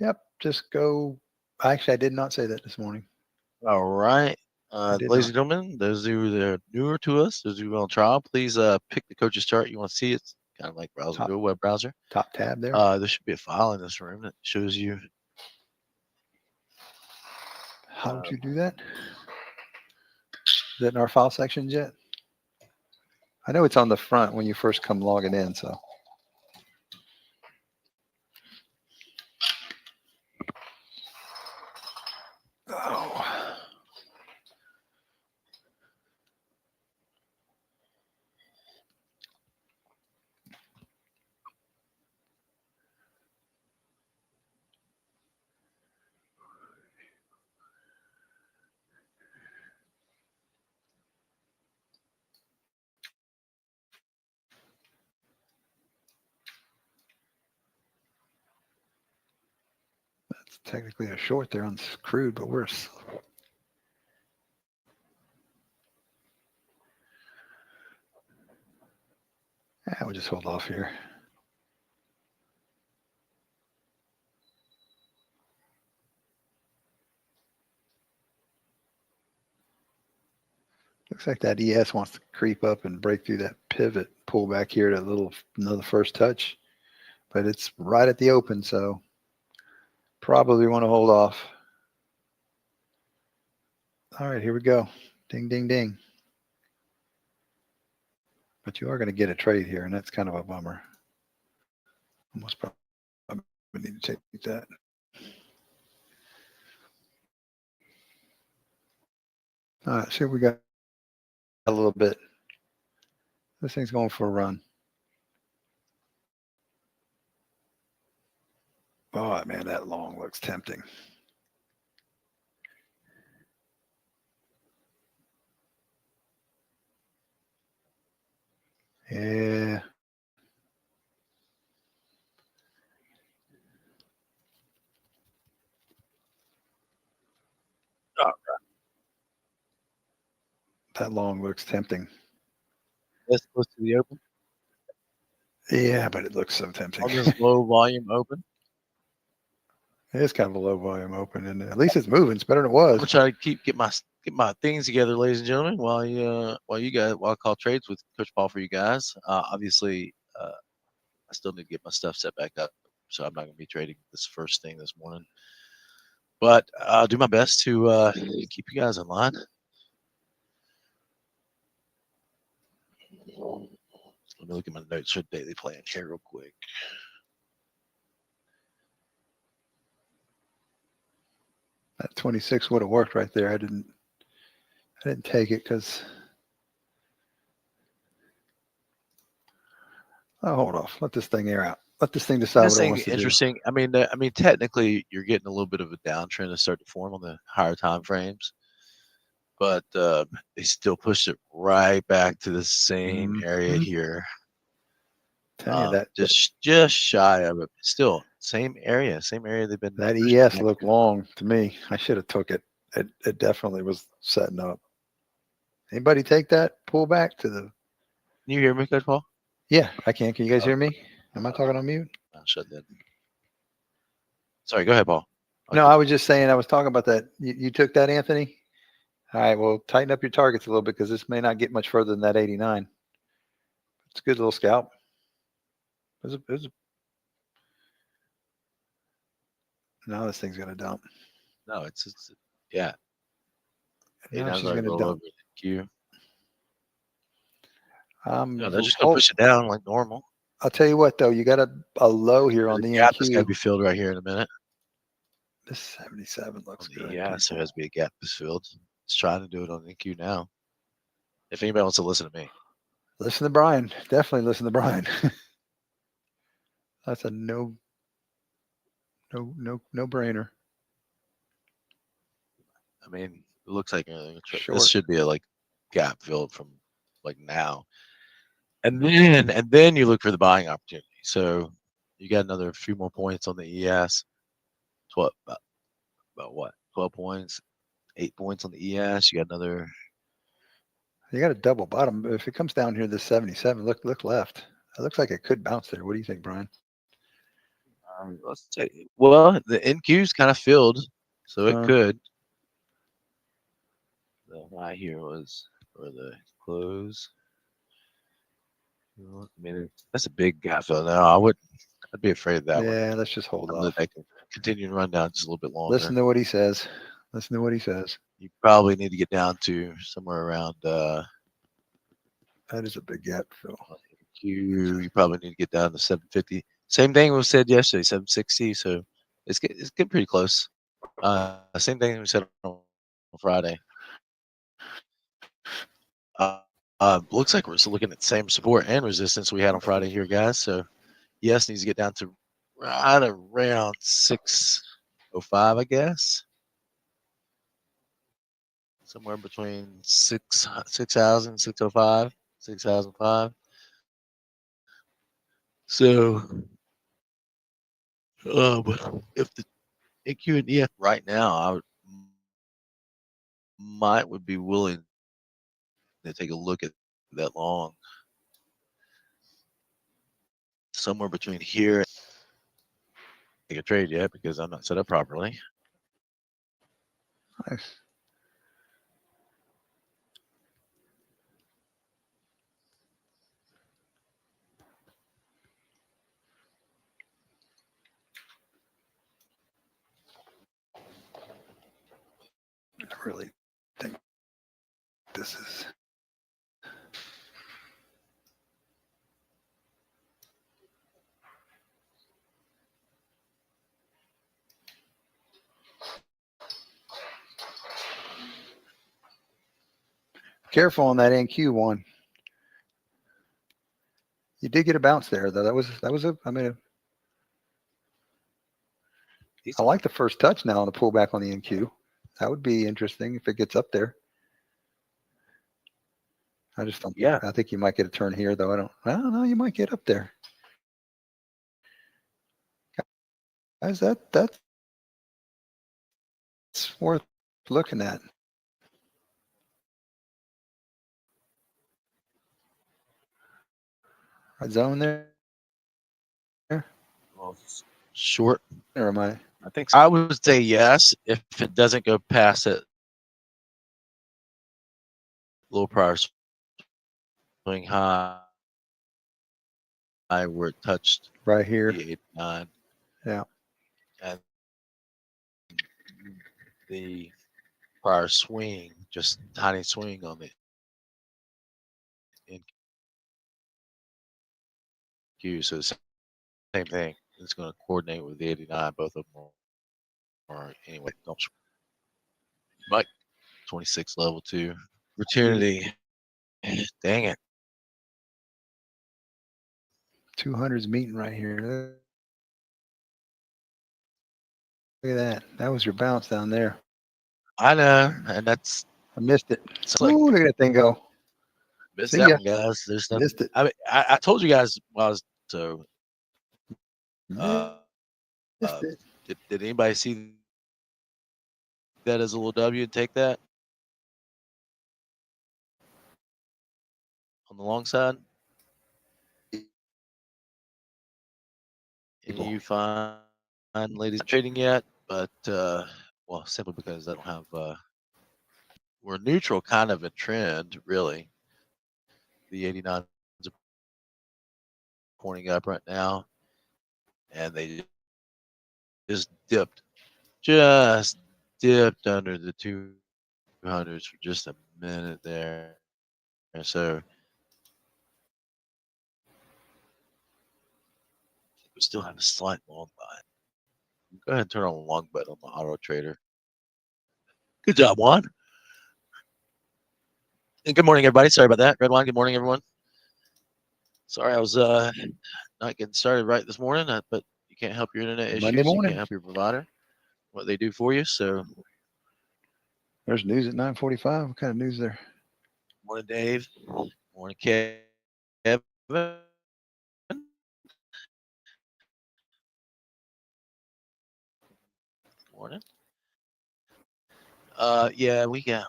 Yep. Just go. Actually, I did not say that this morning. All right. I did Ladies not. and gentlemen, those who are newer to us, those who are on trial, please pick the coach's chart you want to see. It's kind of like browsing Top through a web browser. top tab there. There should be a file in this room that shows you. How Uh, would you do that? Is that in our file sections yet? I know it's on the front when you first come logging in. So oh, that's technically a short there on crude, but worse. Yeah, we'll just hold off here. Looks like that ES wants to creep up and break through that pivot, pull back here to a little another first touch, but it's right at the open, so probably want to hold off. All right, here we go. Ding, ding, ding. But you are going to get a trade here, and that's kind of a bummer. Almost probably need to take that. All right, see what we got a little bit. This thing's going for a run. Oh, man, that long looks tempting. Yeah. oh, That long looks tempting. that's close to the open Yeah, but it looks so tempting. on this low volume open. It is kind of a low volume open, and at least it's moving. It's better than it I'm was. gonna try to get my things together, ladies and gentlemen, while I call trades with Coach Paul for you guys. Obviously, I still need to get my stuff set back up, so I'm not gonna be trading this first thing this morning. But I'll do my best to keep you guys in line. Let me look at my notes for daily plan here real quick. That 26 would have worked right there. I didn't take it because I'll hold off. Let this thing air out. Let this thing decide This what it thing wants to do. interesting. I mean, technically, you're getting a little bit of a downtrend to start to form on the higher time frames, but they still pushed it right back to the same area Mm-hmm. here. Tell you Just shy of it. Still same area they've been that pushing ES back looked to. long to me. I should have took it. It definitely was setting up. Anybody take that pull back to the? Can you hear me, Coach Paul? Yeah, I can. Can you guys Oh, hear me? Am I talking on mute? I'll shut that. Sorry, go ahead, Paul. I'll No, keep. I was just saying. I was talking about that. You took that, Anthony. All right. Well, tighten up your targets a little bit because this may not get much further than that 89. It's a good little scalp. Now this thing's gonna dump. No, yeah. Now 89's she's already gonna rolled over dump. the Q. No, they're just gonna Hold. push it down like normal. I'll tell you what though. You got a low here There's on a the gap that's got to NQ. be filled right here in a minute. This 77 On looks the good, ES, there people. has to be a gap that's filled. It's trying to do it on the Q now. If anybody wants to listen to me, Listen to Brian. Definitely listen to Brian. That's a no brainer. I mean, it looks like this Short. should be a like gap filled from like now, and then you look for the buying opportunity. So you got another few more points on the ES. 12 about what? 12 points, 8 points on the ES. You got another. You got a double bottom. If it comes down here, this 77, look left. It looks like it could bounce there. What do you think, Brian? Let's say, well, the NQ's kind of filled, so it Uh, could. The high here was for the close. I mean, that's a big gap fill. Now I'd be afraid of that one. yeah, let's just hold I'd off. let that continue to run down just a little bit longer. Listen to what he says. Listen to what he says. You probably need to get down to somewhere around That is a big gap fill. you probably need to get down to 750. Same thing we said yesterday, 760. So it's getting pretty close. Same thing we said on Friday. Looks like we're still looking at the same support and resistance we had on Friday here, guys. So yes, needs to get down to right around 605, I guess. Somewhere between 6,000, 605, 6,005. So if the AQ and EF right now, would be willing to take a look at that long. Somewhere between here and take a trade yet because I'm not set up properly. Nice. I really think this is. Careful on that NQ one. You did get a bounce there, though. That was a. I mean, I like the first touch now on the pullback on the NQ. That would be interesting if it gets up there. I just don't. Yeah. I think you might get a turn here, though. I don't know. You might get up there. Guys, that's worth looking at. Right zone there. Well, short. Or am I? I think so. I would say yes if it doesn't go past it. Low prior swing high where it touched Right here. the 89. Yeah. And the prior swing, just tiny swing on the NQ. So same thing. It's going to coordinate with the 89. Both of them are anyway. Mike, 26 level 2. Opportunity. Dang it. 200's meeting right here. Look at that. That was your bounce down there. I know. And that's. I missed it. Like, ooh, look at that thing go. Missed See that ya. one, guys. There's nothing. Missed it. I mean, I told you guys while I was so. Missed it. Did anybody see that as a little W and take that on the long side? Any you find ladies trading yet? But well, simply because I don't have. We're neutral, kind of a trend, really. The 89 is pointing up right now, and they just dipped under the 200s for just a minute there. And so we still have a slight long buy. Go ahead and turn on a long bet on the auto trader. Good job, Juan. And good morning, everybody. Sorry about that. Red Wine, good morning, everyone. Sorry, I was not getting started right this morning, but you can't help your internet issues. Monday morning. You can't help your provider, what they do for you. So there's news at 9:45. What kind of news there? Morning, Dave. Morning, Kevin. Morning. Yeah, we got.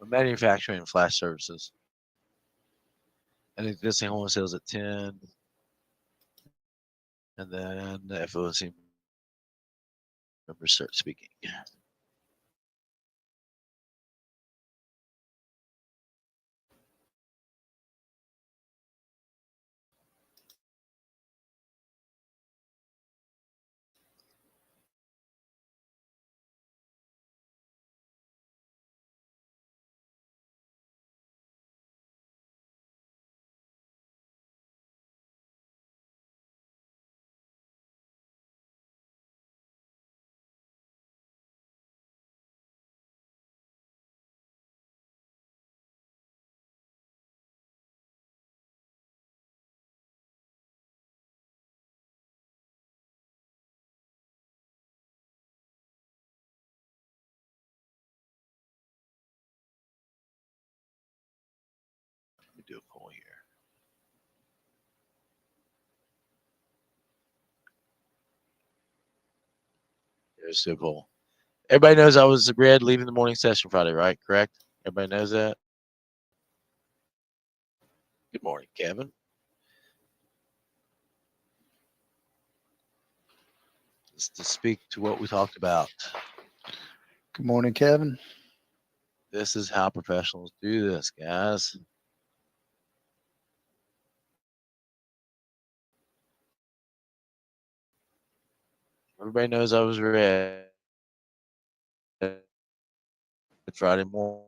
Manufacturing and flash services. And existing home sales at 10. And then the FOMC members start speaking. Let me do a poll here. Here's the poll. Everybody knows I was red leaving the morning session Friday, right? Correct? Everybody knows that? Good morning, Kevin. Just to speak to what we talked about. Good morning, Kevin. This is how professionals do this, guys. Everybody knows I was red Friday morning.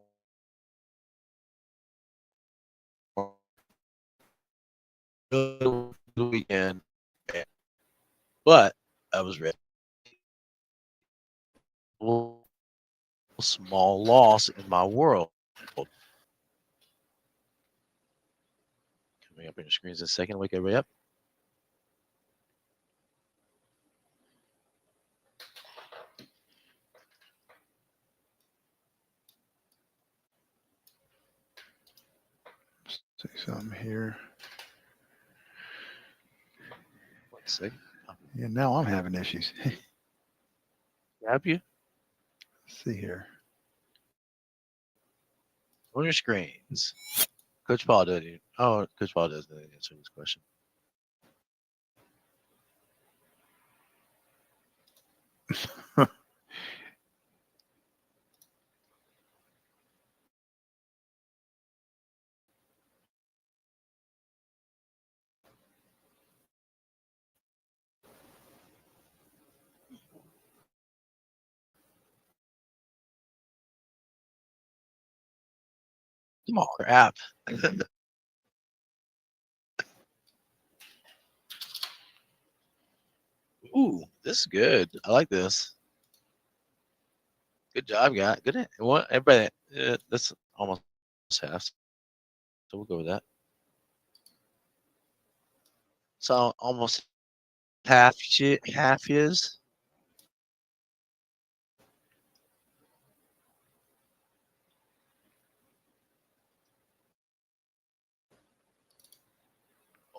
The weekend, but I was red. Small loss in my world. Coming up on your screens in a second. Wake everybody up. See something here. 1 second. Yeah, now I'm having issues. Grab you Let's see here. on your screens. Coach Paul doesn't. Oh, Coach Paul doesn't answer this question. Come on, crap. Ooh, this is good. I like this. Good job, guy. Good. What? Everybody, that's almost half. So we'll go with that. So almost half is.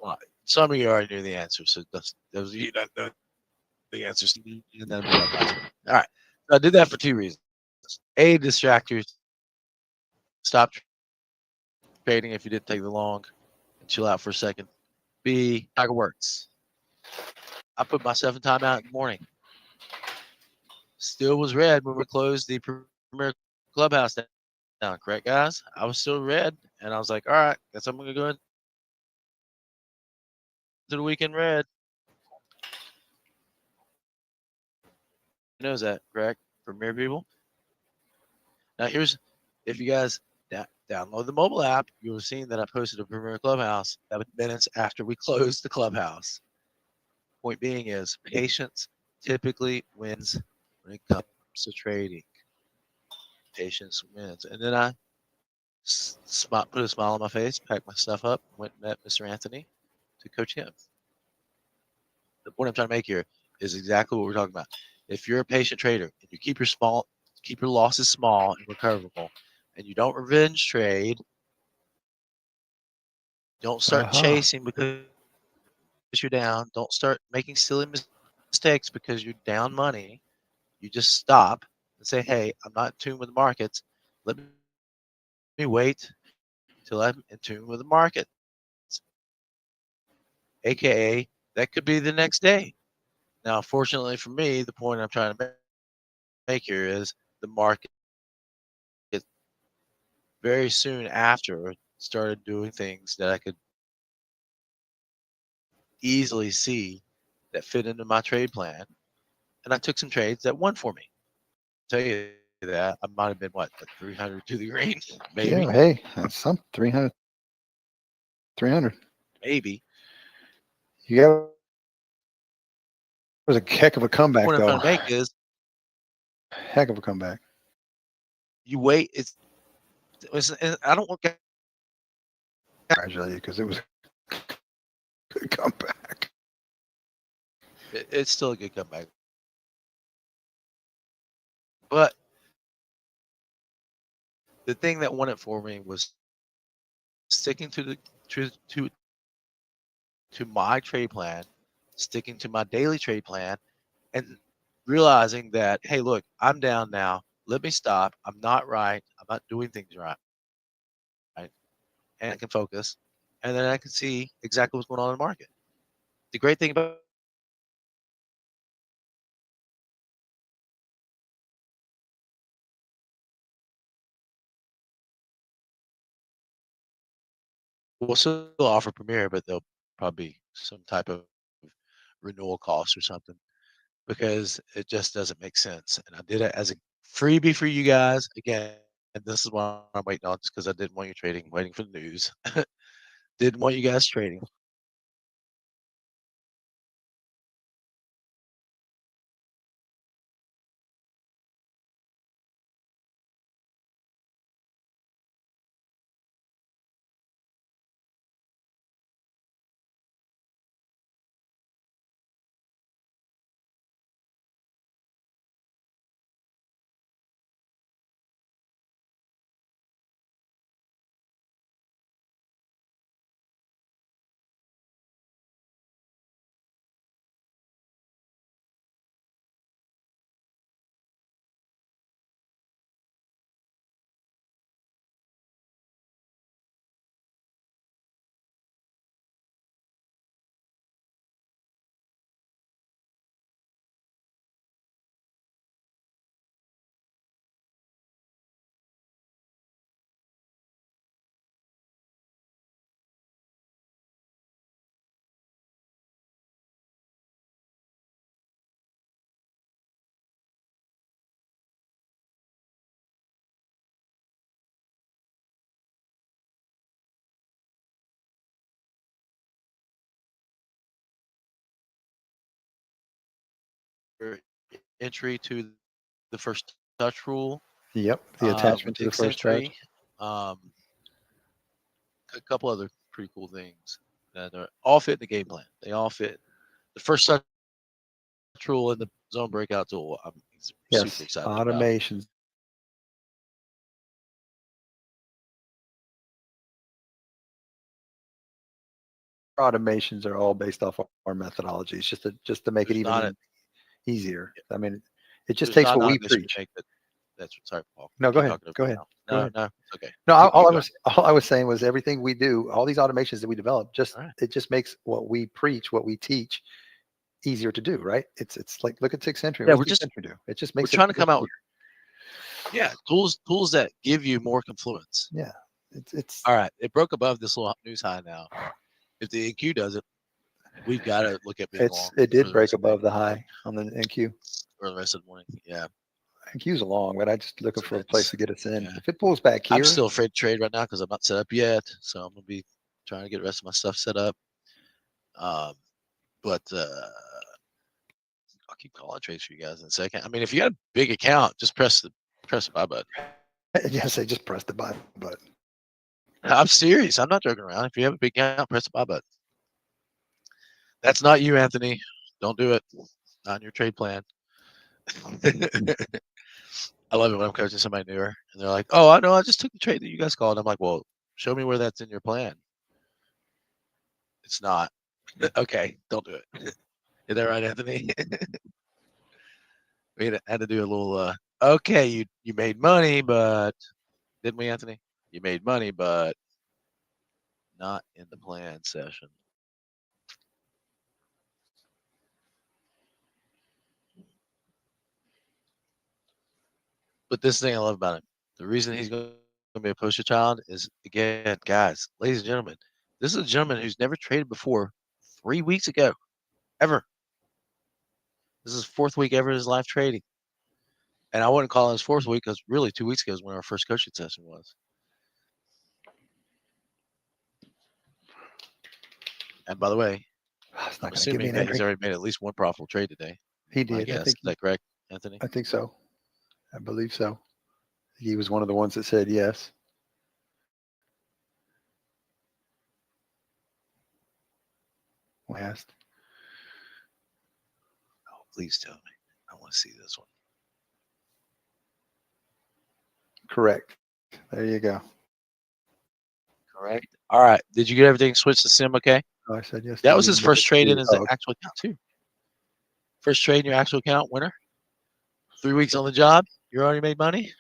Well, some of you already knew the answer, so those of you that know the answers. All right. So I did that for 2 reasons. A, distract you. Stop trading if you didn't take the long and chill out for a second. B, Tiger works. I put myself in timeout in the morning. Still was red when we closed the Premier Clubhouse down, correct, guys? I was still red, and I was like, all right, guess I'm going to go into the weekend red. Who knows that, correct? Premier people. Now, here's, if you guys download the mobile app, you'll have seen that I posted a Premier Clubhouse 7 minutes after we closed the clubhouse. Point being is patience typically wins when it comes to trading. Patience wins. And then I put a smile on my face, packed my stuff up, went and met Mr. Anthony to coach him. The point I'm trying to make here is exactly what we're talking about. If you're a patient trader and you keep your losses small and recoverable, and you don't revenge trade, don't start chasing because you're down. Don't start making silly mistakes because you're down money. You just stop and say, hey, I'm not in tune with the markets. Let me me wait till I'm in tune with the market. AKA, that could be the next day. Now, fortunately for me, the point I'm trying to make here is the market very soon after started doing things that I could easily see that fit into my trade plan. And I took some trades that won for me. I'll tell you that I might have been what, 300 to the green, maybe. Yeah, hey, that's some 300. 300. Maybe. You got it was a heck of a The comeback, point I'm though. trying to make is Heck of a comeback. you wait. I don't want Congratulate you because it was a good comeback. it's still a good comeback. But the thing that won it for me was sticking to my trade plan, sticking to my daily trade plan, and realizing that, hey, look, I'm down now. Let me stop. I'm not right. I'm not doing things right. And I can focus. And then I can see exactly what's going on in the market. The great thing about we'll still offer Premier, but there'll probably be some type of renewal cost or something because it just doesn't make sense. And I did it as a freebie for you guys. Again, and this is why I'm waiting on, just because I didn't want you trading, waiting for the news. Didn't want you guys trading. Entry to the first touch rule. Yep, the attachment With to the first touch. Entry, a couple other pretty cool things that are all fit in the game plan. They all fit. The first touch rule and the zone breakout tool. I'm Yes, super excited about. automations. Automations are all based off our methodologies, just to make it There's even not easier. I mean, it just There's takes not what an we automation preach. to make that. That's sorry, Paul. No, go Keep ahead. talking over Go me ahead. now. Go No, ahead. no, it's okay. No, You all go. I was saying was everything we do, all these automations that we develop, All right. it just makes what we preach, what we teach, easier to do. Right? It's like look at 6th Century. Yeah, What's 6th Century do? It just we're makes it trying to come out with easier. tools that give you more confluence. Yeah, it's All right. It broke above this little news high now. If the NQ does it, we've got to look at big long. it for did the break rest of above the high on the NQ. for the rest of the morning. Yeah. NQ's along, but I just looking So for a place that's to get us in. yeah. If it pulls back I'm here, still afraid to trade right now because I'm not set up yet. So I'm gonna be trying to get the rest of my stuff set up. But I'll keep calling trades for you guys in a second. I mean, if you got a big account, just press the buy button. yes, I just pressed the buy button. I'm serious. I'm not joking around. If you have a big account, press the buy button. That's not you, Anthony. Don't do it. Not in your trade plan. I love it when I'm coaching somebody newer and they're like, "Oh, I know. I just took the trade that you guys called." I'm like, "Well, show me where that's in your plan." It's not. Okay, don't do it. Is that right, Anthony? We had to do a little. Okay, you made money, but didn't we, Anthony? You made money, but not in the plan session. But this thing I love about him, the reason he's going to be a poster child is, again, guys, ladies and gentlemen, this is a gentleman who's never traded before 3 weeks ago, ever. This is his 4th week ever in his life trading. And I wouldn't call it his 4th week because really 2 weeks ago is when our first coaching session was. And by the way, It's not I'm going to give me assuming an that he's entry. already made at least one profitable trade today. He I did. guess. Is that correct, Anthony? I think so. I believe so. He was one of the ones that said yes. Last. Oh, please tell me. I want to see this one. Correct. There you go. Correct. All right. Did you get everything switched to Sim? Okay. Oh, I said yes. That was his first trade in his Oh, actual account too. First trade in your actual account, winner. 3 weeks on the job, you already made money.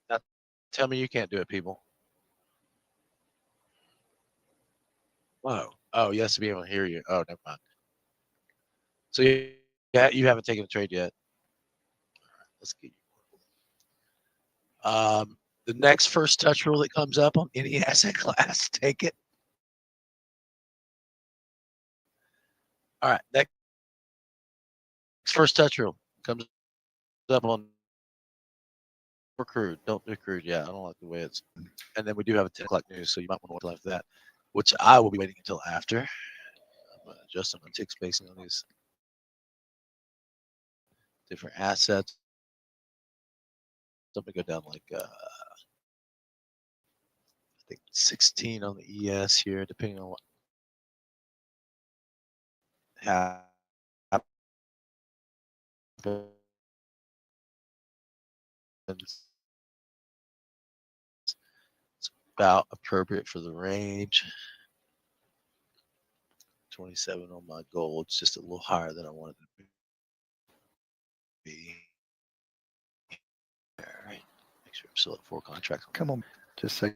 Now, tell me you can't do it, people. Whoa. Oh, he has to be able to hear you. Oh, never mind. So you haven't taken a trade yet. All right, let's get you. The next first touch rule that comes up on any asset class, take it. All right, next first touch rule comes up on crude. Don't do crude. Yeah, I don't like the way it's. And then we do have a 10 o'clock news, so you might want to wait after that, which I will be waiting until after. I'm going to adjust my tick spacing on these different assets. I'm going to go down like I think 16 on the ES here, depending on what happens. It's about appropriate for the range. 27 on my gold. It's just a little higher than I wanted it to be. All right. Make sure I'm still at 4 contracts. come on. Just say